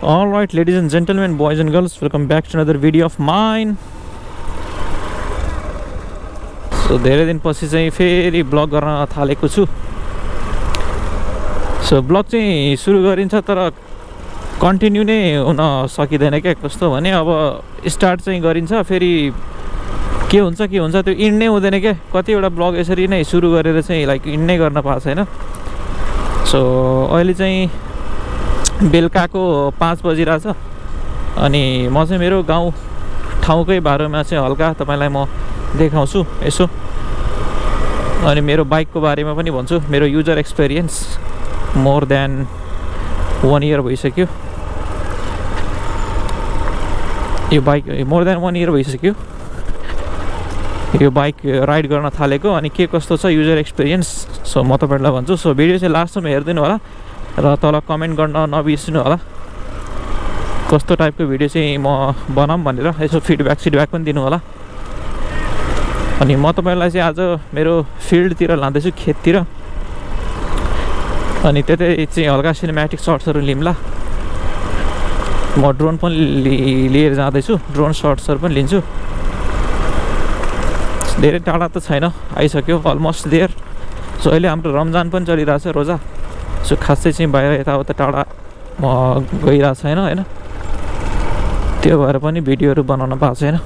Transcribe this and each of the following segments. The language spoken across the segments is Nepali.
All right, ladies and gentlemen, boys and girls, welcome back to another video of mine. So धेरै दिनपछि चाहिँ फेरि ब्लग गर्न थालेको छु. सो ब्लग चाहिँ सुरु गरिन्छ तर कन्टिन्यू नै हुन सकिदैन के. कस्तो भने अब स्टार्ट चाहिँ गरिन्छ फेरि के हुन्छ त्यो इन्ड नै हुँदैन के. कतिवटा ब्लग यसरी नै सुरु गरेर चाहिँ लाइक इन्ड नै गर्न पाएको छैन. सो अहिले चाहिँ बेलुकाको 5 बजिरहेछ अनि म चाहिँ मेरो गाउँ ठाउँकै बारेमा चाहिँ हल्का तपाईलाई म देखाउँछु यसो. अनि मेरो बाइकको बारेमा पनि भन्छु. मेरो user experience more than 1 year भइसक्यो. यो बाइक मोर देन 1 इयर भइसक्यो यो बाइक राइड गर्न थालेको. अनि के कस्तो छ युजर एक्सपिरियन्स सो म तपाईहरुलाई भन्छु. सो भिडियो चाहिँ लास्टसम्म हेर्दिनु होला र तल कमेन्ट गर्न नबिर्सिनु होला कस्तो टाइपको भिडियो चाहिँ म बनाऊँ भनेर. यसो फिडब्याक पनि दिनु होला. अनि म तपाईहरुलाई चाहिँ आज मेरो फिल्डतिर लाँदैछु, खेततिर. अनि त्यतै चाहिँ हल्का सिनेम्याटिक शट्सहरु लिम्ला. म ड्रोन पनि लिएर जाँदैछु, ड्रोन शट्सहरु पनि लिन्छु. धेरै टाढा त छैन, आइसक्यो, अलमोस्ट देयर. सो अहिले हाम्रो रमजान पनि चलिरहेछ, रोजा. सो खासै चाहिँ बाहिर यताउता टाढा म गइरहेको छैन हैन. त्यो भएर पनि भिडियोहरु बनाउन पाएको छैन.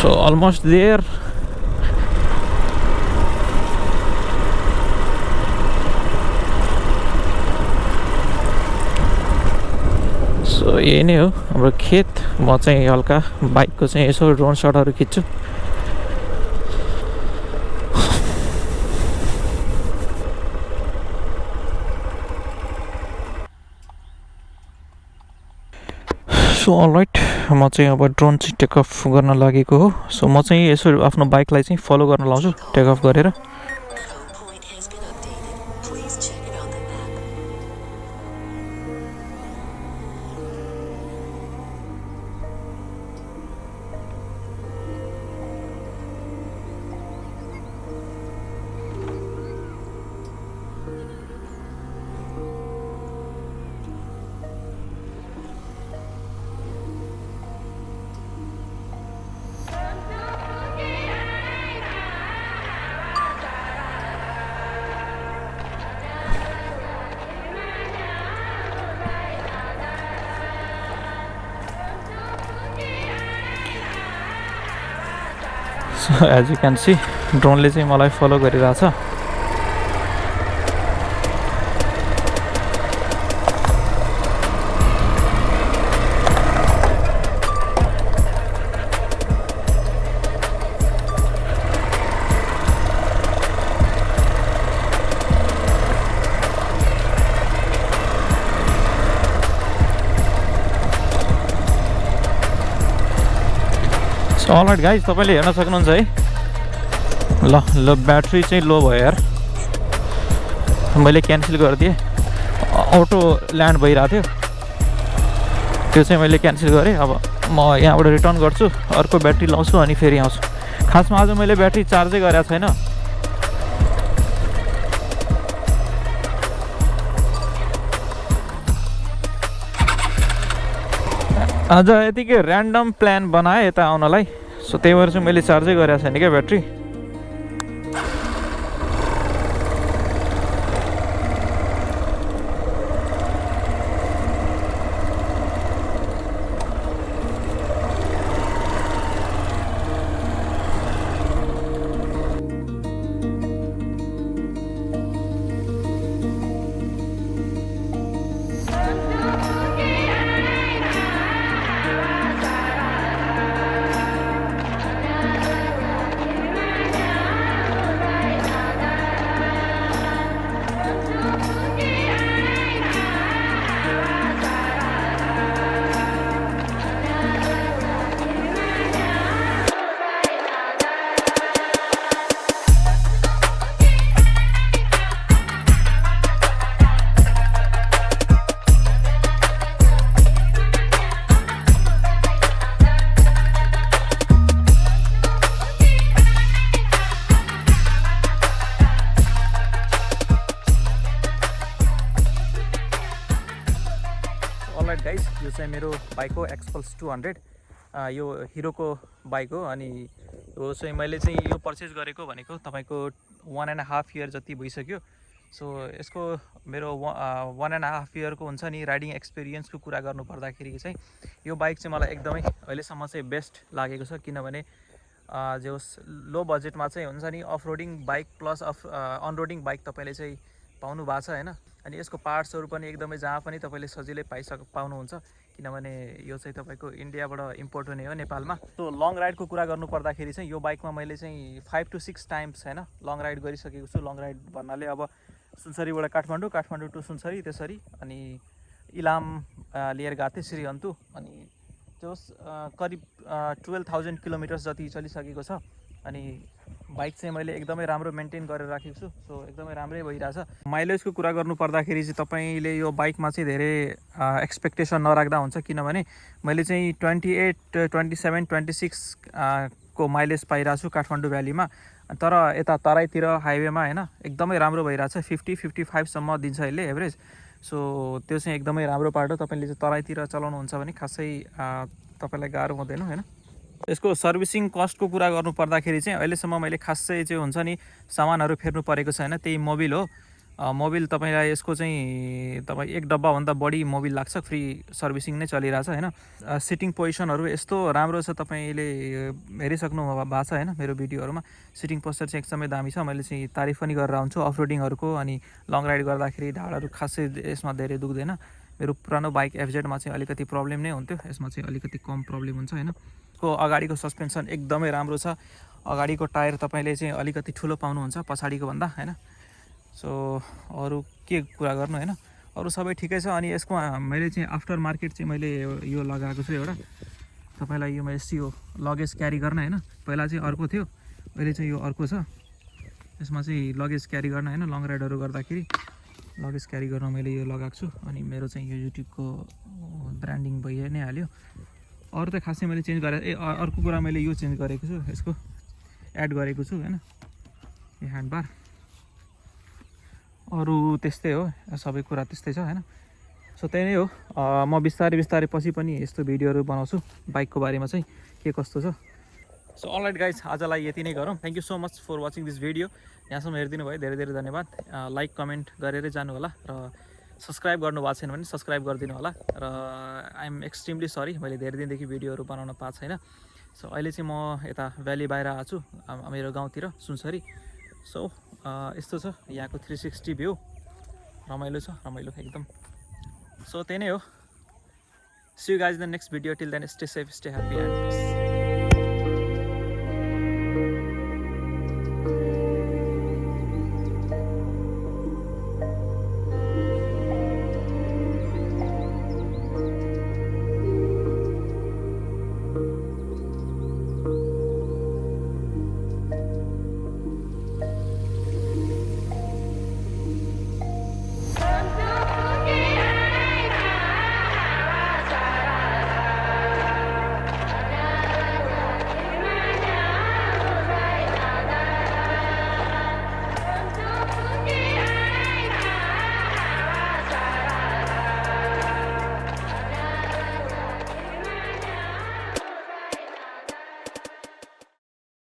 So almost there. So यही नै हो हाम्रो खेत. म चाहिँ हल्का बाइकको चाहिँ यसो ड्रोन शटहरु खिच्छु. सो अलराइट, म चाहिँ अब ड्रोन चाहिँ टेक अफ गर्न लागेको हो. सो म चाहिँ यसो आफ्नो बाइकलाई चाहिँ फलो गर्न लाउँछु टेक अफ गरेर. So as you can see, ड्रोनले चाहिँ मलाई फलो गरिरहेछ. अलराइट गाइज, तपाईले हेर्न सक्नुहुन्छ है. ल ब्याट्री चाहिँ लो भयो यार. मैले क्यान्सल गरिदिएँ. अटो ल्यान्ड भइरहेको थियो, त्यो चाहिँ मैले क्यान्सल गरेँ. अब म यहाँबाट रिटर्न गर्छु, अर्को ब्याट्री लाउँछु अनि फेरि आउँछु. खासमा आज मैले ब्याट्री चार्जै गरेको छैन. आज यतिकै ऱ्यान्डम प्लान बनाएँ यता आउनलाई. सो त्यही भएर चाहिँ मैले चार्जै गरेको छैन क्या ब्याट्री. चाहिँ मेरो बाइक हो एक्सपल्स 200 यो हिरोको बाइक हो अनि यो चाहिँ मैले चाहिँ यो पर्चेस गरेको भनेको तपाईँको 1.5 इयर जति भइसक्यो सो यसको मेरो 1.5 इयरको हुन्छ नि राइडिङ एक्सपिरियन्सको कुरा गर्नु पर्दाखेरि चाहिँ यो बाइक चाहिँ मलाई एकदमै अहिलेसम्म चाहिँ बेस्ट लागेको छ किनभने जो लो बजेटमा चाहिँ हुन्छ नि off roading bike plus on roading bike तपाईँले चाहिँ पाउनु भएको छ हैन अनि यसको पार्ट्सहरू पनि एकदमै जहाँ पनि तपाईँले सजिलै पाउनुहुन्छ किनभने यो चाहिँ तपाईँको इन्डियाबाट इम्पोर्ट हुने हो नेपालमा सो लङ राइडको कुरा गर्नु पर्दाखेरि चाहिँ यो बाइकमा मैले चाहिँ 5 to 6 टाइम्स हैन लङ राइड गरिसकेको छु लङ राइड भन्नाले अब सुनसरीबाट काठमाडौँ टु सुनसरी त्यसरी अनि इलाम लिएर गएको थिएँ श्रीहन्तु अनि त्यो करिब 12,000 किलोमिटर्स जति चलिसकेको छ अनि बाइक चाहिँ मैले एकदमै राम्रो मेन्टेन गरेर राखेको छु सो एकदमै राम्रै भइरहेछ माइलेजको कुरा गर्नु पर्दाखेरि चाहिँ तपाईँले यो बाइकमा चाहिँ धेरै एक्सपेक्टेसन नराख्दा हुन्छ किनभने मैले चाहिँ 28, 27, 26 को माइलेज पाइरहेको छु काठमाडौँ भ्यालीमा तर यता तराईतिर हाइवेमा हैन एकदमै राम्रो भइरहेछ 50-55 सम्म दिन्छ यसले एभरेज सो त्यो चाहिँ एकदमै राम्रो पार्ट हो तपाईँले चाहिँ तराईतिर चलाउनुहुन्छ भने खासै तपाईँलाई गाह्रो हुँदैन हैन यसको सर्भिसिङ कस्टको कुरा गर्नु पर्दाखेरि चाहिँ अहिलेसम्म मैले खासै चाहिँ हुन्छ नि सामानहरू फेर्नु परेको छैन त्यही मोबिल हो मोबिल तपाईँलाई यसको चाहिँ तपाईँ एक डब्बाभन्दा बढी मोबिल लाग्छ फ्री सर्भिसिङ नै चलिरहेछ हैन सिटिङ पोजिसनहरू यस्तो राम्रो छ तपाईँले हेरिसक्नु भएको छ हैन मेरो भिडियोहरूमा सिटिङ पोस्चर चाहिँ एकदमै दामी छ मैले चाहिँ तारिफ पनि गरेर आउँछु अफ रोडिङहरूको अनि लङ राइड गर्दाखेरि ढाडहरू खासै यसमा धेरै दुख्दैन मेरो पुरानो बाइक एफजेडमा चाहिँ अलिकति प्रब्लम नै हुन्थ्यो यसमा चाहिँ अलिकति कम प्रब्लम हुन्छ हैन यसको अगाडिको सस्पेन्सन एकदमै राम्रो छ अगाडिको टायर तपाईँले चाहिँ अलिकति ठुलो पाउनुहुन्छ पछाडिको भन्दा हैन सो अरू के कुरा गर्नु हैन अरू सबै ठिकै छ अनि यसको मैले चाहिँ आफ्टर मार्केट चाहिँ मैले यो लगाएको छु एउटा तपाईँलाई यो मैले सियो लगेज क्यारी गर्न हैन पहिला चाहिँ अर्को थियो अहिले चाहिँ यो अर्को छ यसमा चाहिँ लगेज क्यारी गर्न हैन लङ राइडहरू गर्दाखेरि लगेज क्यारी गर्न मैले यो लगाएको छु अनि मेरो चाहिँ यो युट्युबको ब्रान्डिङ भइ नै हाल्यो अरू त खासै मैले चेन्ज गरेँ अर्को कुरा मैले यो चेन्ज गरेको छु यसको एड गरेको छु हैन यो ह्यान्डबार अरू त्यस्तै हो सबै कुरा त्यस्तै छ हैन सो त्यही नै हो म बिस्तारै पछि पनि यस्तो भिडियोहरू बनाउँछु बाइकको बारेमा चाहिँ के कस्तो छ सो अलराइट गाइज आजलाई यति नै गरौँ thank you so much for watching this video यहाँसम्म हेरिदिनु भयो धेरै धेरै धन्यवाद लाइक कमेन्ट गरेरै जानु होला र सब्सक्राइब गर्नु भएको छैन भने सब्सक्राइब गरिदिनु होला र आई एम एक्सट्रिमली सरी मैले धेरै दिनदेखि भिडियोहरू बनाउन पाएको छैन सो अहिले चाहिँ म यता भ्याली बाहिर आएको छु मेरो गाउँतिर सुनसरी सो यस्तो छ यहाँको 360 भ्यू रमाइलो छ रमाइलो एकदम सो त्यही नै हो see you guys in the next video till then stay safe stay happy and